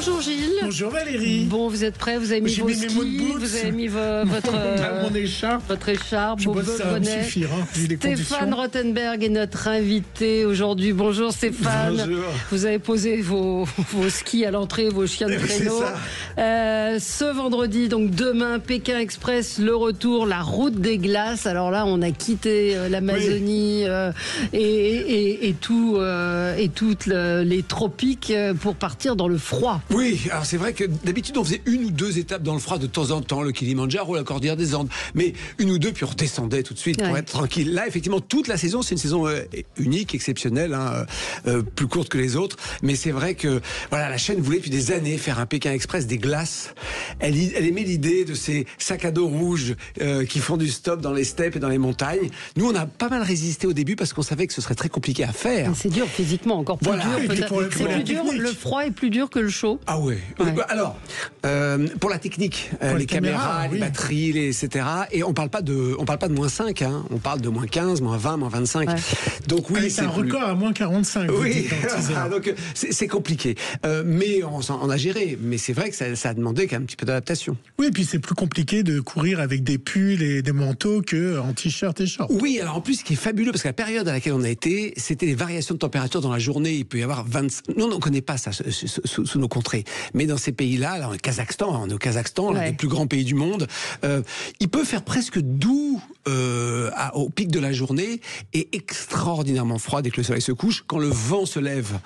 Bonjour Gilles. Bonjour Valérie. Bon, vous êtes prêts? Vous avez mis vos skis, vous avez mis mon écharpe. Votre écharpe, Je vos bosse, ça va me bonnets. suffire, vu les Stéphane conditions. Rothenberg est notre invité aujourd'hui. Bonjour Stéphane. Bonjour. Vous avez posé vos skis à l'entrée, vos chiens de traîneau. Ce vendredi, donc demain, Pékin Express, le retour, la route des glaces. Alors là, on a quitté l'Amazonie et toutes les tropiques pour partir dans le froid. Oui, alors c'est vrai que d'habitude on faisait une ou deux étapes dans le froid de temps en temps, le Kilimandjaro, la Cordillère des Andes, mais une ou deux puis on redescendait tout de suite pour être tranquille. Là effectivement toute la saison c'est une saison unique, exceptionnelle, plus courte que les autres, mais c'est vrai que voilà, la chaîne voulait depuis des années faire un Pékin Express des glaces. Elle aimait l'idée de ces sacs à dos rouges qui font du stop dans les steppes et dans les montagnes. Nous on a pas mal résisté au début parce qu'on savait que ce serait très compliqué à faire. C'est dur physiquement, encore plus dur. C'est plus dur, le froid est plus dur que le chaud. Ah ouais. Alors, pour la technique, les caméras, les batteries, etc. Et on parle pas de moins 5, hein. On parle de moins 15, moins 20, moins 25. Ouais. Donc oui, c'est un record à moins 45. Oui, donc c'est compliqué. Mais on a géré. Mais c'est vrai que ça a demandé quand même un petit peu d'adaptation. Oui, et puis c'est plus compliqué de courir avec des pulls et des manteaux qu'en t-shirt et short. Oui, alors en plus, ce qui est fabuleux, parce que la période à laquelle on a été, c'était les variations de température dans la journée. Il peut y avoir 25... Nous, on ne connaît pas ça sous nos contrées. Mais dans ces pays-là, là, on est au Kazakhstan, l'un des plus grands pays du monde, il peut faire presque doux au pic de la journée et extraordinairement froid dès que le soleil se couche. Quand le vent se lève,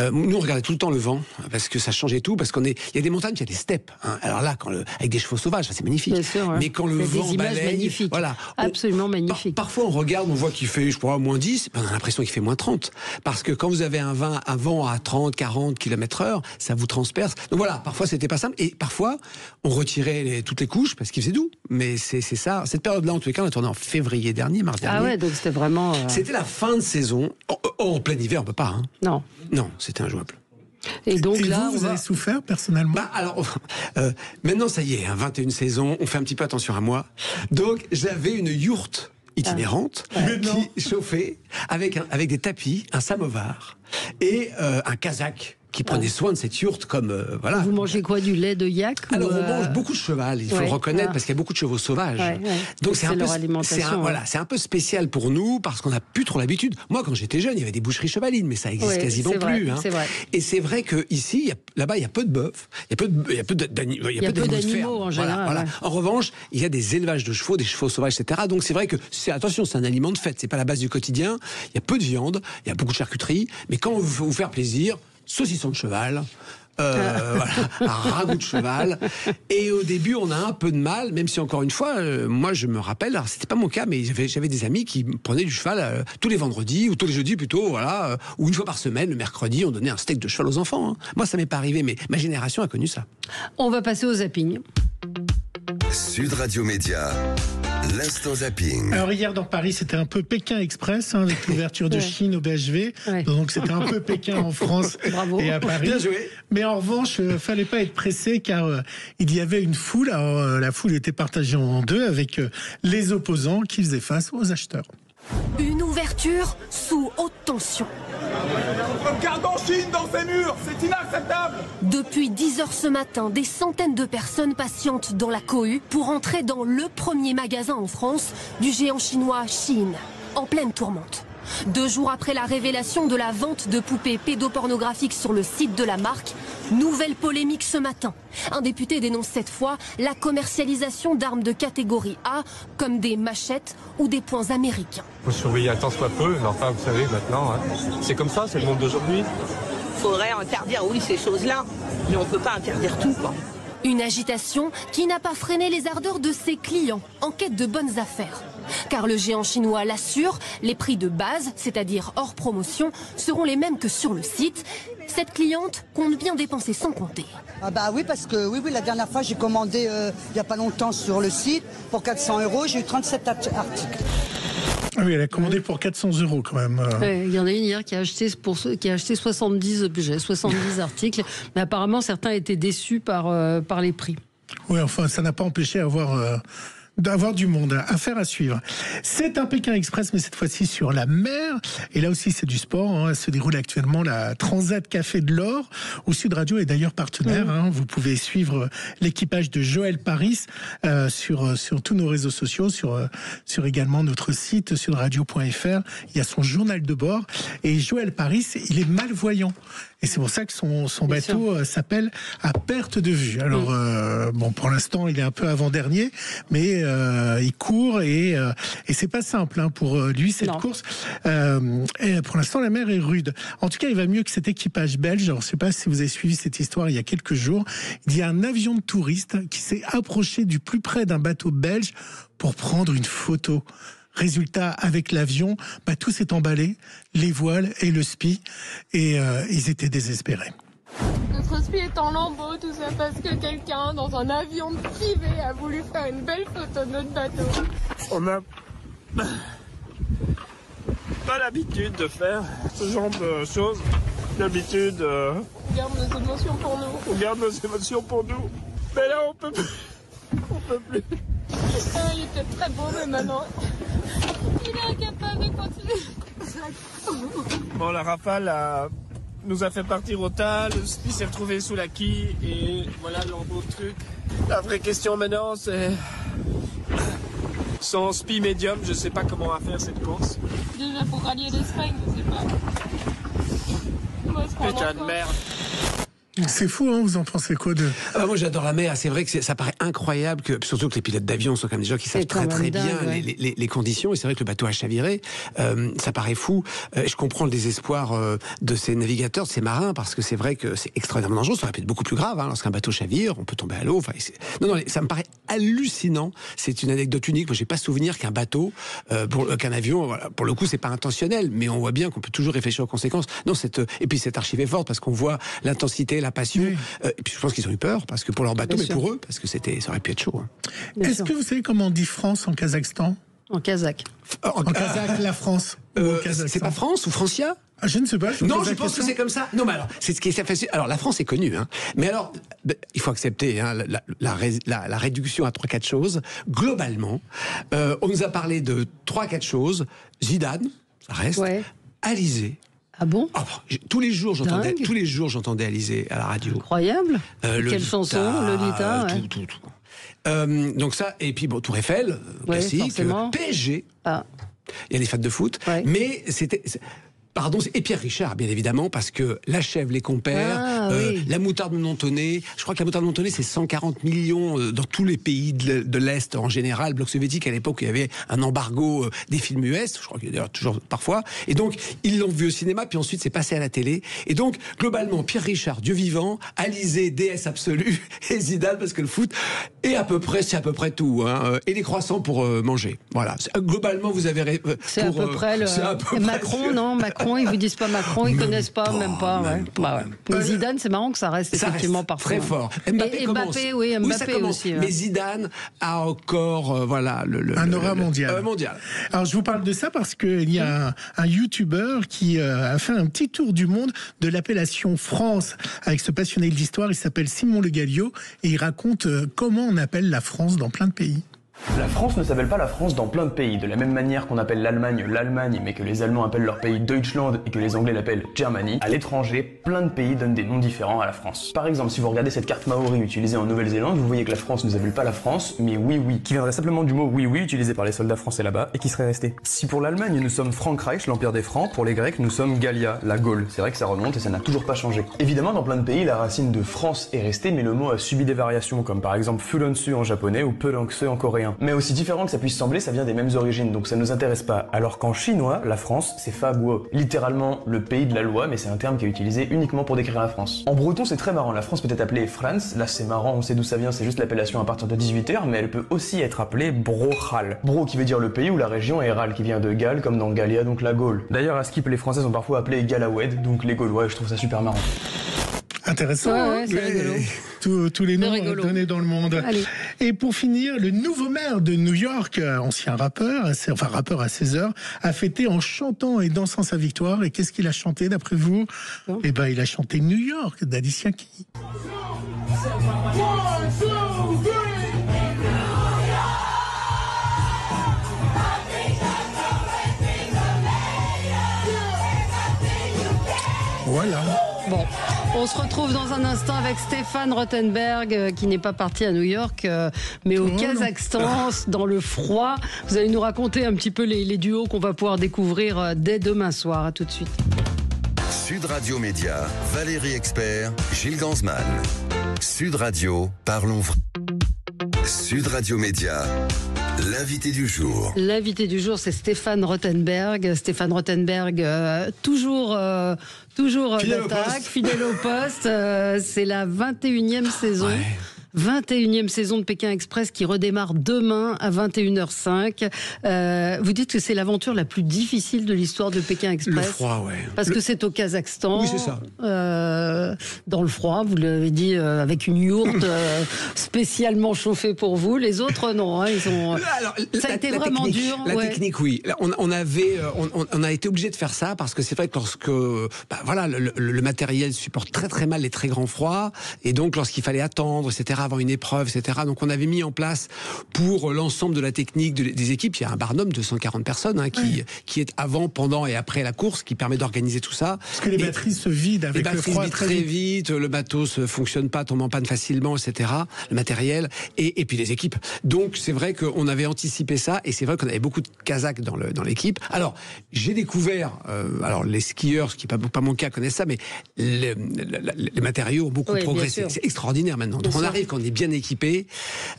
nous on regardait tout le temps le vent parce que ça changeait tout, parce il y a des montagnes, il y a des steppes. Hein. Alors là, avec des chevaux sauvages, c'est magnifique. Bien sûr, mais quand le vent balaye, voilà, absolument magnifique. Parfois on regarde, on voit qu'il fait, je crois, moins 10, on a l'impression qu'il fait moins 30. Parce que quand vous avez un vent à 30, 40 km/h, ça vous transperce. Donc voilà, parfois c'était pas simple. Et parfois, on retirait toutes les couches parce qu'il faisait doux. Mais c'est ça. Cette période-là, en tous les cas, on a tourné en février dernier, mars dernier. Ah ouais, donc c'était vraiment... C'était la fin de saison. En plein hiver, on peut pas. Hein. Non, c'était injouable. Et donc là, vous avez souffert personnellement? Alors, maintenant, ça y est, 21 saisons, on fait un petit peu attention à moi. Donc, j'avais une yourte itinérante qui chauffait avec des tapis, un samovar et un kazakh qui prenait soin de cette yourte comme voilà. Vous mangez quoi, du lait de yak? Alors on mange beaucoup de cheval, il faut le reconnaître, parce qu'il y a beaucoup de chevaux sauvages. Donc c'est un peu spécial pour nous parce qu'on n'a plus trop l'habitude. Moi quand j'étais jeune, il y avait des boucheries chevalines, mais ça existe quasiment plus. Hein. Et c'est vrai que ici, là-bas, il y a peu de bœufs, il y a peu d'animaux en général. Voilà. En revanche, il y a des élevages de chevaux, des chevaux sauvages, etc. Donc c'est vrai que attention, c'est un aliment de fête, c'est pas la base du quotidien. Il y a peu de viande, il y a beaucoup de charcuterie, mais quand on veut vous faire plaisir, saucisson de cheval, un ragoût de cheval. Et au début, on a un peu de mal, même si encore une fois, moi je me rappelle, alors c'était pas mon cas, mais j'avais des amis qui prenaient du cheval tous les vendredis, ou tous les jeudis plutôt, ou une fois par semaine, le mercredi, on donnait un steak de cheval aux enfants. Hein. Moi, ça m'est pas arrivé, mais ma génération a connu ça. On va passer au zapping. Sud Radio Média. L'instant zapping. Alors hier dans Paris, c'était un peu Pékin Express, avec l'ouverture de Chine au BHV. Donc c'était un peu Pékin en France et à Paris. Bien joué. Mais en revanche, fallait pas être pressé car il y avait une foule. Alors, la foule était partagée en deux avec les opposants qui faisaient face aux acheteurs. Une ouverture sous haute tension. Regardons Chine dans ces murs, c'est inacceptable. Depuis 10h ce matin, des centaines de personnes patientent dans la cohue pour entrer dans le premier magasin en France du géant chinois Shein, en pleine tourmente. 2 jours après la révélation de la vente de poupées pédopornographiques sur le site de la marque, nouvelle polémique ce matin. Un député dénonce cette fois la commercialisation d'armes de catégorie A, comme des machettes ou des poings américains. Faut surveiller un tant soit peu, mais enfin vous savez maintenant, c'est comme ça, c'est le monde d'aujourd'hui. Faudrait interdire, oui, ces choses-là, mais on peut pas interdire tout, quoi. Une agitation qui n'a pas freiné les ardeurs de ses clients en quête de bonnes affaires. Car le géant chinois l'assure, les prix de base, c'est-à-dire hors promotion, seront les mêmes que sur le site. Cette cliente compte bien dépenser sans compter. Ah bah oui, parce que oui, la dernière fois j'ai commandé il n'y a pas longtemps sur le site pour 400 €, j'ai eu 37 articles. Ah oui, elle a commandé pour 400 € quand même. Il y en a une hier qui a acheté 70 articles, mais apparemment certains étaient déçus par les prix. Oui, enfin, ça n'a pas empêché d'avoir d'avoir du monde. Affaire à suivre. C'est un Pékin Express, mais cette fois-ci sur la mer. Et là aussi, c'est du sport. Hein. Se déroule actuellement la Transat Café de l'Or, où Sud Radio est d'ailleurs partenaire. Hein. Vous pouvez suivre l'équipage de Joël Paris sur tous nos réseaux sociaux, sur également notre site sudradio.fr. Il y a son journal de bord. Et Joël Paris, il est malvoyant. Et c'est pour ça que son bateau s'appelle À perte de vue. Alors, bon, pour l'instant, il est un peu avant-dernier, mais il court et c'est pas simple hein, pour lui, cette course. Et pour l'instant, la mer est rude. En tout cas, il va mieux que cet équipage belge. Alors, je sais pas si vous avez suivi cette histoire il y a quelques jours. Il y a un avion de touristes qui s'est approché du plus près d'un bateau belge pour prendre une photo. Résultat, avec l'avion, tout s'est emballé, les voiles et le SPI, et ils étaient désespérés. Notre SPI est en lambeaux, tout ça parce que quelqu'un, dans un avion privé, a voulu faire une belle photo de notre bateau. On n'a pas l'habitude de faire ce genre de choses. D'habitude, on garde nos émotions pour nous. On garde nos émotions pour nous. Mais là, on peut plus. On peut plus. Il était très beau, mais maintenant, il est incapable de continuer. Bon, la rafale nous a fait partir au tas, le SPI s'est retrouvé sous la quille, et voilà l'embout de truc. La vraie question maintenant, c'est... Sans SPI médium, je sais pas comment on va faire cette course. Déjà pour rallier l'Espagne, je sais pas. Putain de merde. C'est fou, hein, vous en pensez quoi de... Moi j'adore la mer, c'est vrai que ça paraît incroyable, surtout que les pilotes d'avion sont comme des gens qui savent très bien les conditions, et c'est vrai que le bateau a chaviré, ça paraît fou. Je comprends le désespoir de ces navigateurs, de ces marins, parce que c'est vrai que c'est extrêmement dangereux, ça aurait pu être beaucoup plus grave, hein, lorsqu'un bateau chavire, on peut tomber à l'eau, non, ça me paraît hallucinant, c'est une anecdote unique, moi j'ai pas souvenir qu'un bateau, qu'un avion, voilà, pour le coup c'est pas intentionnel, mais on voit bien qu'on peut toujours réfléchir aux conséquences. Non, et puis cette archive est forte, parce qu'on voit l'intensité, la passion, et puis je pense qu'ils ont eu peur, parce que pour leur bateau, mais pour eux, parce que ça aurait pu être chaud. Hein. Est-ce que vous savez comment on dit France en Kazakhstan ? En kazakh. En kazakh, la France. C'est pas France ou Francia ? Je ne sais pas. Non, je pense que c'est comme ça. Non, mais alors, c'est ce qui est facile. Alors, la France est connue, hein. Mais alors, il faut accepter hein, la réduction à 3-4 choses. Globalement, on nous a parlé de 3-4 choses. Zidane, ça reste. Ouais. Alizé. Ah bon ? Tous les jours, j'entendais Alizé à la radio. Incroyable. Quelle chanson, Lolita. Tout. Donc ça, et puis bon, Tour Eiffel, classique. PSG. Ah. Il y a des fans de foot, mais c'était... Pardon, et Pierre Richard, bien évidemment, parce que La Chèvre, les compères, la moutarde mentonnée, je crois que la moutarde mentonnée, c'est 140 millions dans tous les pays de l'Est en général, bloc soviétique, à l'époque, il y avait un embargo des films US, je crois qu'il y a d'ailleurs toujours parfois, et donc, ils l'ont vu au cinéma, puis ensuite, c'est passé à la télé, et donc, globalement, Pierre Richard, Dieu vivant, Alizé, déesse absolue, et Zidane, parce que le foot, c'est à peu près tout, hein, et les croissants pour manger, voilà. Globalement, vous avez... C'est à peu près le... Macron, non, Macron, ils vous disent pas Macron, ils connaissent pas, même pas. Mais Zidane, c'est marrant que ça reste effectivement parfois. Très fort. Mbappé aussi. Mais Zidane a encore, un aura mondial. Alors je vous parle de ça parce qu'il y a un YouTuber qui a fait un petit tour du monde de l'appellation France avec ce passionné d'histoire. Il s'appelle Simon Le Gallio et il raconte comment on appelle la France dans plein de pays. La France ne s'appelle pas la France dans plein de pays, de la même manière qu'on appelle l'Allemagne l'Allemagne, mais que les Allemands appellent leur pays Deutschland et que les Anglais l'appellent Germany. À l'étranger, plein de pays donnent des noms différents à la France. Par exemple, si vous regardez cette carte maori utilisée en Nouvelle-Zélande, vous voyez que la France ne s'appelle pas la France, mais oui oui, qui viendrait simplement du mot oui oui utilisé par les soldats français là-bas et qui serait resté. Si pour l'Allemagne nous sommes Frankreich, l'empire des Francs, pour les Grecs nous sommes Gallia, la Gaule. C'est vrai que ça remonte et ça n'a toujours pas changé. Évidemment, dans plein de pays, la racine de France est restée, mais le mot a subi des variations, comme par exemple Fulonsu en japonais ou Pelankse en coréen. Mais aussi différent que ça puisse sembler, ça vient des mêmes origines, donc ça nous intéresse pas. Alors qu'en chinois, la France, c'est Fa Guo, littéralement le pays de la loi, mais c'est un terme qui est utilisé uniquement pour décrire la France. En breton, c'est très marrant, la France peut être appelée France, là c'est marrant, on sait d'où ça vient, c'est juste l'appellation à partir de 18h, mais elle peut aussi être appelée Brochal. Bro qui veut dire le pays ou la région, et Ral qui vient de Galles, comme dans Gallia, donc la Gaule. D'ailleurs, à Skip, les Français sont parfois appelés Galawed, donc les Gaulois, et je trouve ça super marrant. Intéressant, c'est rigolo. Tous les noms donnés dans le monde. Allez. Et pour finir, le nouveau maire de New York, ancien rappeur, enfin rappeur à 16h, a fêté en chantant et dansant sa victoire. Et qu'est-ce qu'il a chanté d'après vous ? Eh ben, il a chanté New York d'Alicia Keys. Voilà. Bon, on se retrouve dans un instant avec Stéphane Rothenberg, qui n'est pas parti à New York, mais au Kazakhstan, dans le froid. Vous allez nous raconter un petit peu les duos qu'on va pouvoir découvrir dès demain soir. À tout de suite. Sud Radio Média, Valérie Expert, Gilles Gansman. Sud Radio, parlons vrai. Sud Radio Média, l'invité du jour. L'invité du jour, c'est Stéphane Rothenberg. Stéphane Rothenberg, toujours d'attaque, fidèle au poste. C'est la 21e saison. Ouais. 21e saison de Pékin Express qui redémarre demain à 21h05. Vous dites que c'est l'aventure la plus difficile de l'histoire de Pékin Express. Le froid, ouais. Parce que c'est au Kazakhstan. Oui, c'est ça. Dans le froid, vous l'avez dit, avec une yourte spécialement chauffée pour vous. Les autres, non. Hein, ils ont... Alors, ça a été vraiment dur. La technique, oui. On a été obligé de faire ça parce que c'est vrai que lorsque le matériel supporte très très mal les très grands froids, et donc lorsqu'il fallait attendre, etc., avant une épreuve, etc. Donc on avait mis en place pour l'ensemble de la technique des équipes, il y a un barnum de 140 personnes qui est avant, pendant et après la course, qui permet d'organiser tout ça. Parce que les batteries se vident avec le froid très vite, le matos ne fonctionne pas, tombe en panne facilement, etc. Le matériel et puis les équipes. Donc c'est vrai qu'on avait anticipé ça et c'est vrai qu'on avait beaucoup de Kazakhs dans l'équipe. Alors j'ai découvert, les skieurs, ce qui n'est pas mon cas, connaissent ça, mais les matériaux ont beaucoup progressé. C'est extraordinaire maintenant. Donc on arrive qu'on est bien équipé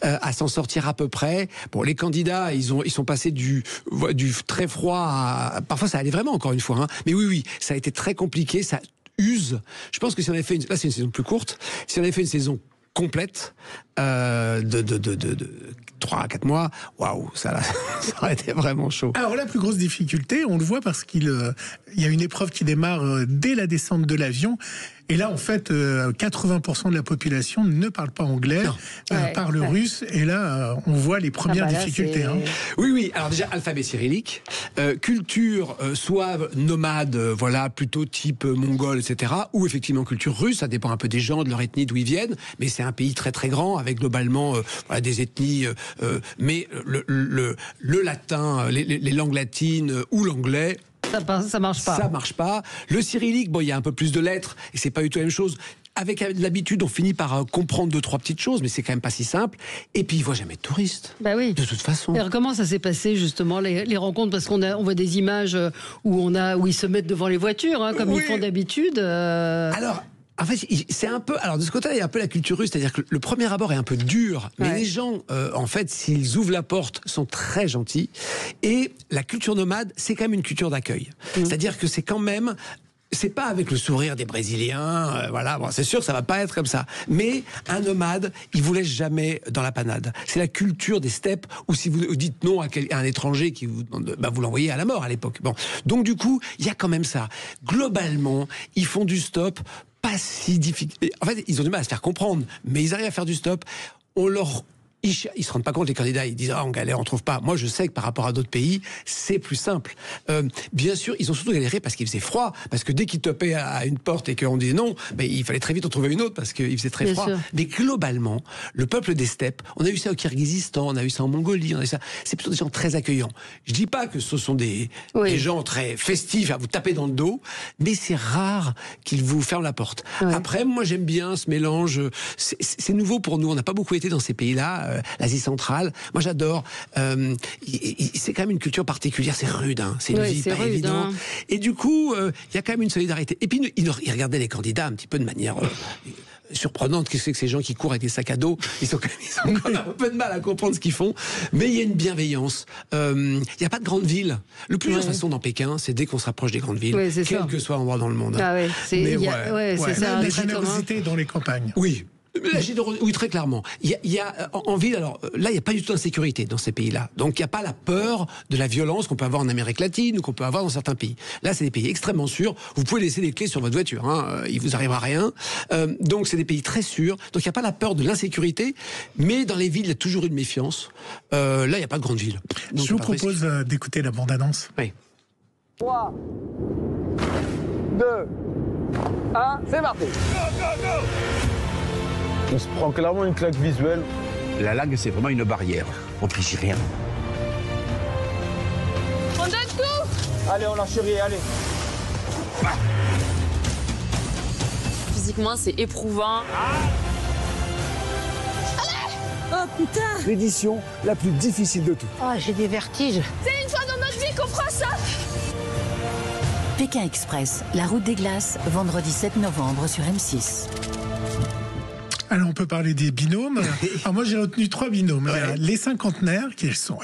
à s'en sortir à peu près. Bon, les candidats, ils sont passés du très froid à... Parfois, ça allait vraiment, encore une fois. Hein. Mais oui, ça a été très compliqué, ça use. Je pense que si on avait fait là, c'est une saison plus courte. Si on avait fait une saison complète de 3 à 4 mois, waouh, ça aurait été vraiment chaud. Alors la plus grosse difficulté, on le voit parce qu'il y a une épreuve qui démarre dès la descente de l'avion. Et là, en fait, 80% de la population ne parle pas anglais, parle russe. Et là, on voit les premières difficultés. Hein. Oui. Alors déjà, alphabet cyrillique, culture souave, nomade, plutôt type mongol, etc. Ou effectivement culture russe. Ça dépend un peu des gens, de leur ethnie, d'où ils viennent. Mais c'est un pays très très grand, avec globalement des ethnies. Mais le latin, les langues latines ou l'anglais. Ça marche pas. Ça marche pas. Le cyrillique, il y a un peu plus de lettres et c'est pas du tout la même chose. Avec l'habitude, on finit par comprendre 2-3 petites choses, mais c'est quand même pas si simple. Et puis, ils voient jamais de touristes. Bah oui. De toute façon. Alors, comment ça s'est passé, justement, les rencontres? Parce qu'on voit des images où ils se mettent devant les voitures, comme ils font d'habitude. Alors... En fait, c'est un peu... Alors, de ce côté-là, il y a un peu la culture russe, c'est-à-dire que le premier abord est un peu dur, mais les gens, en fait, s'ils ouvrent la porte, sont très gentils. Et la culture nomade, c'est quand même une culture d'accueil. C'est-à-dire que c'est quand même... C'est pas avec le sourire des Brésiliens, c'est sûr que ça va pas être comme ça. Mais un nomade, il vous laisse jamais dans la panade. C'est la culture des steppes, où si vous dites non à un étranger qui vous demande, vous l'envoyez à la mort à l'époque. Bon, donc du coup, il y a quand même ça. Globalement, ils font du stop, pas si difficile. En fait, ils ont du mal à se faire comprendre, mais ils arrivent à faire du stop. Ils se rendent pas compte, les candidats, ils disent on galère, on trouve pas. Moi, je sais que par rapport à d'autres pays, c'est plus simple. Bien sûr, ils ont surtout galéré parce qu'il faisait froid, parce que dès qu'ils topaient à une porte et qu'on disait non, il fallait très vite en trouver une autre parce qu'il faisait très froid. Mais globalement, le peuple des steppes, on a eu ça au Kirghizistan, on a eu ça en Mongolie, on a eu ça. C'est plutôt des gens très accueillants. Je dis pas que ce sont des gens très festifs à vous taper dans le dos, mais c'est rare qu'ils vous ferment la porte. Après, moi, j'aime bien ce mélange. C'est nouveau pour nous. On n'a pas beaucoup été dans ces pays-là. L'Asie centrale. Moi, j'adore. C'est quand même une culture particulière. C'est rude, c'est une vie pas évidente. Et du coup, il y a quand même une solidarité. Et puis, ils regardaient les candidats un petit peu de manière surprenante. Qu'est-ce que c'est que ces gens qui courent avec des sacs à dos? Ils ont quand même un peu de mal à comprendre ce qu'ils font. Mais il y a une bienveillance. Il n'y a pas de grande ville. Le plus dur, de toute façon, dans Pékin, c'est dès qu'on se rapproche des grandes villes, quel que soit l'endroit dans le monde. C'est ça. La générosité dans les campagnes. Oui. Oui, très clairement. Il y a en ville, alors là, il n'y a pas du tout d'insécurité dans ces pays-là. Donc, il n'y a pas la peur de la violence qu'on peut avoir en Amérique latine ou qu'on peut avoir dans certains pays. Là, c'est des pays extrêmement sûrs. Vous pouvez laisser des clés sur votre voiture, il vous arrivera rien. Donc, c'est des pays très sûrs. Donc, il n'y a pas la peur de l'insécurité, mais dans les villes, il y a toujours une méfiance. Là, il n'y a pas de grande ville. Donc, je vous propose d'écouter la bande-annonce. Oui. 3, 2, 1, c'est parti. Go, go, go. On se prend clairement une claque visuelle. La langue, c'est vraiment une barrière. On triche rien. On donne tout. Allez, on lâche rien, allez. physiquement, c'est éprouvant. Oh putain! L'édition la plus difficile de toutes. Oh, j'ai des vertiges. C'est une fois dans notre vie qu'on fera ça. Pékin Express, la route des glaces, vendredi 7 novembre sur M6. Alors on peut parler des binômes. Alors moi j'ai retenu 3 binômes. Ouais. Les cinquantenaires, elles sont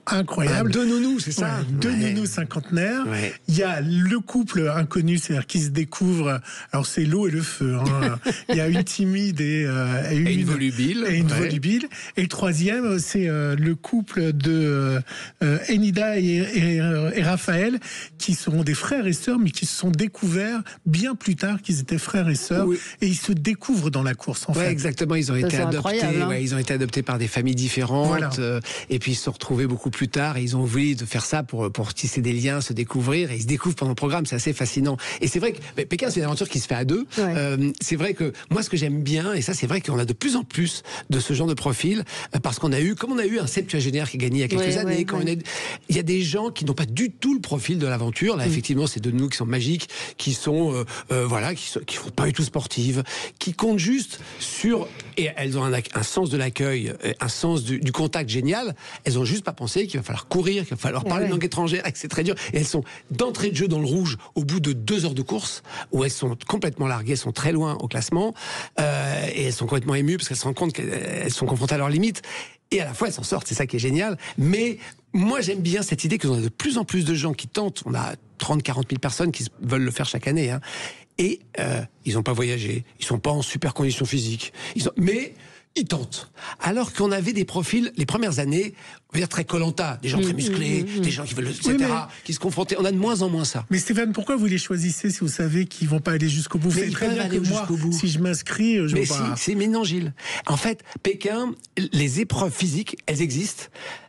incroyables. Deux nounous, c'est ça? Deux nounous cinquantenaires. Ouais. Il y a le couple inconnu, c'est-à-dire qui se découvre. Alors c'est l'eau et le feu. Hein. Il y a une timide et une volubile. Et une volubile. Et le troisième, c'est le couple de Enida et Raphaël, qui sont des frères et sœurs, mais qui se sont découverts bien plus tard qu'ils étaient frères et sœurs. Oui. Et ils se découvrent dans la course, en fait. Exactement, ils ont été adoptés. Hein. Ouais, ils ont été adoptés par des familles différentes. Voilà. Et puis ils se sont retrouvés beaucoup plus tard. Et ils ont voulu de faire ça pour tisser des liens, se découvrir. Et ils se découvrent pendant le programme. C'est assez fascinant. Et c'est vrai que Pékin, c'est une aventure qui se fait à deux. Ouais. C'est vrai que moi, ce que j'aime bien, et ça, c'est vrai qu'on a de plus en plus de ce genre de profil, parce qu'on a eu, comme on a eu un septuagénaire qui a gagné il y a quelques années, il y a des gens qui n'ont pas du tout le profil de l'aventure. Là, effectivement, c'est deux nous qui sont magiques, qui sont, qui font pas du tout sportives, qui comptent juste sur, et elles ont un sens de l'accueil, un sens du contact génial. Elles ont juste pas pensé qu'il va falloir courir, qu'il va falloir parler une langue étrangère, et que c'est très dur. Et elles sont d'entrée de jeu dans le rouge au bout de 2 heures de course, où elles sont complètement larguées, elles sont très loin au classement, et elles sont complètement émues parce qu'elles se rendent compte qu'elles sont confrontées à leurs limites. Et à la fois, elles s'en sortent, c'est ça qui est génial. Mais moi, j'aime bien cette idée qu'on a de plus en plus de gens qui tentent. On a 30-40 000 personnes qui veulent le faire chaque année. Hein. Et ils n'ont pas voyagé, ils sont pas en super condition physique, mais ils tentent. Alors qu'on avait des profils, les premières années, on va dire très Koh-Lanta, des gens très musclés, des gens qui veulent, etc., qui se confrontaient. On a de moins en moins ça. Mais Stéphane, pourquoi vous les choisissez si vous savez qu'ils vont pas aller jusqu'au bout? Vous savez très bien que moi, si je m'inscris, je vais pas... Mais non, Gilles. En fait, Pékin, les épreuves physiques, elles existent.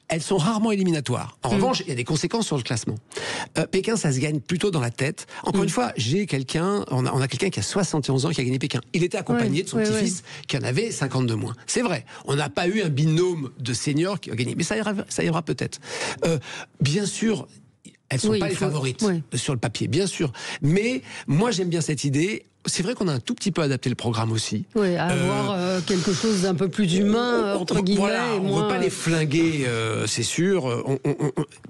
Elles sont rarement éliminatoires. En revanche, il y a des conséquences sur le classement. Pékin, ça se gagne plutôt dans la tête. Encore une fois, on a quelqu'un qui a 71 ans qui a gagné Pékin. Il était accompagné de son petit-fils qui en avait 50 de moins. C'est vrai. On n'a pas eu un binôme de seniors qui a gagné. Mais ça ira peut-être. Bien sûr, elles sont pas les favorites sur le papier, bien sûr. Mais moi, j'aime bien cette idée. C'est vrai qu'on a un tout petit peu adapté le programme aussi. Oui, avoir quelque chose d'un peu plus humain, entre guillemets. Voilà, on ne veut pas les flinguer, c'est sûr.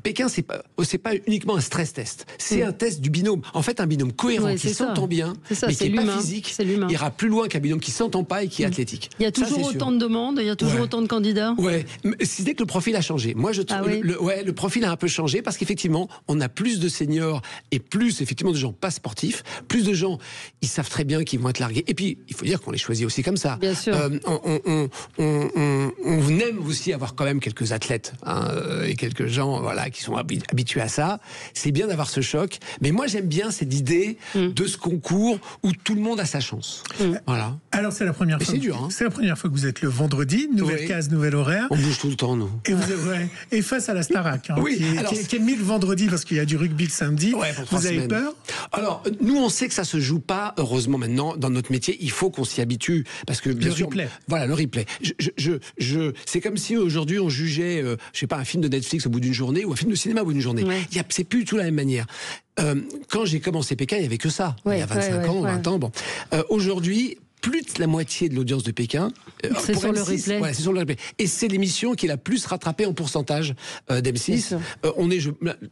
Pékin, c'est pas uniquement un stress test. C'est un test du binôme. En fait, un binôme cohérent qui s'entend bien, mais qui n'est pas physique, ira plus loin qu'un binôme qui ne s'entend pas et qui est athlétique. Il y a toujours autant de demandes, il y a toujours autant de candidats. Ouais, c'est dès que le profil a changé. Moi, je trouve le profil a un peu changé parce qu'effectivement, on a plus de seniors et plus effectivement de gens pas sportifs, plus de gens, ils savent très bien qu'ils vont être largués. Et puis, il faut dire qu'on les choisit aussi comme ça. Bien sûr. On aime aussi avoir quand même quelques athlètes et quelques gens qui sont habitués à ça. C'est bien d'avoir ce choc. Mais moi, j'aime bien cette idée de ce concours où tout le monde a sa chance. Voilà. Alors, c'est la première fois. C'est dur. Hein. C'est la première fois que vous êtes le vendredi, nouvelle case, nouvel horaire. On bouge tout le temps, nous. Et face à la Starac, qui est mis le vendredi parce qu'il y a du rugby le samedi. Vous avez peur? Alors, nous, on sait que ça se joue pas, heureusement, maintenant, dans notre métier. Il faut qu'on s'y habitue. Parce que, bien sûr. Replay. Voilà, le replay. C'est comme si aujourd'hui, on jugeait, je sais pas, un film de Netflix au bout d'une journée ou un film de cinéma au bout d'une journée. C'est plus du tout la même manière. Quand j'ai commencé Pékin, il n'y avait que ça. Il y a 25 ans, 20 ans. Bon. Aujourd'hui, plus de la moitié de l'audience de Pékin, c'est sur le replay. C'est sur le replay. Et c'est l'émission qui est la plus rattrapée en pourcentage d'M6. On est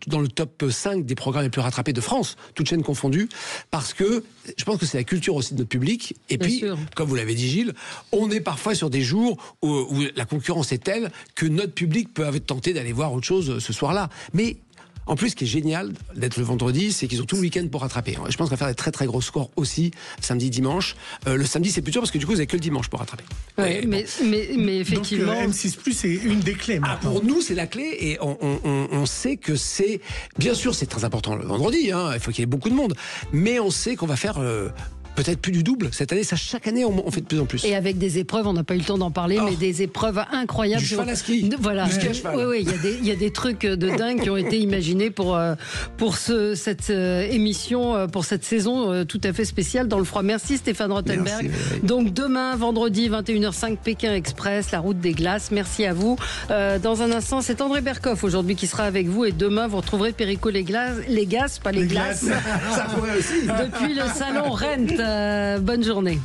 dans le top 5 des programmes les plus rattrapés de France, toutes chaînes confondues, parce que je pense que c'est la culture aussi de notre public. Et puis, comme vous l'avez dit Gilles, on est parfois sur des jours où la concurrence est telle que notre public peut être tenté d'aller voir autre chose ce soir-là. Mais en plus, ce qui est génial d'être le vendredi, c'est qu'ils ont tout le week-end pour rattraper. Je pense qu'on va faire des très très gros scores aussi, samedi, dimanche. Le samedi, c'est plus dur parce que du coup, vous n'avez que le dimanche pour rattraper. Mais effectivement... Donc, M6+, c'est une des clés maintenant. Pour nous, c'est la clé et on sait que c'est... Bien sûr, c'est très important le vendredi, il faut qu'il y ait beaucoup de monde. Mais on sait qu'on va faire... peut-être plus du double. Cette année, chaque année, on fait de plus en plus. Et avec des épreuves, on n'a pas eu le temps d'en parler, mais des épreuves incroyables. Du cheval à ski. Voilà. Du ski à cheval. Oui, il y a des trucs de dingue qui ont été imaginés pour cette émission, pour cette saison tout à fait spéciale dans le froid. Merci Stéphane Rothenberg. Merci. Donc demain, vendredi, 21h05, Pékin Express, la route des glaces. Merci à vous. Dans un instant, c'est André Berkoff aujourd'hui qui sera avec vous. Et demain, vous retrouverez Perico les glaces, pas les glaces. Ça pourrait aussi. Depuis le salon Rent. Bonne journée.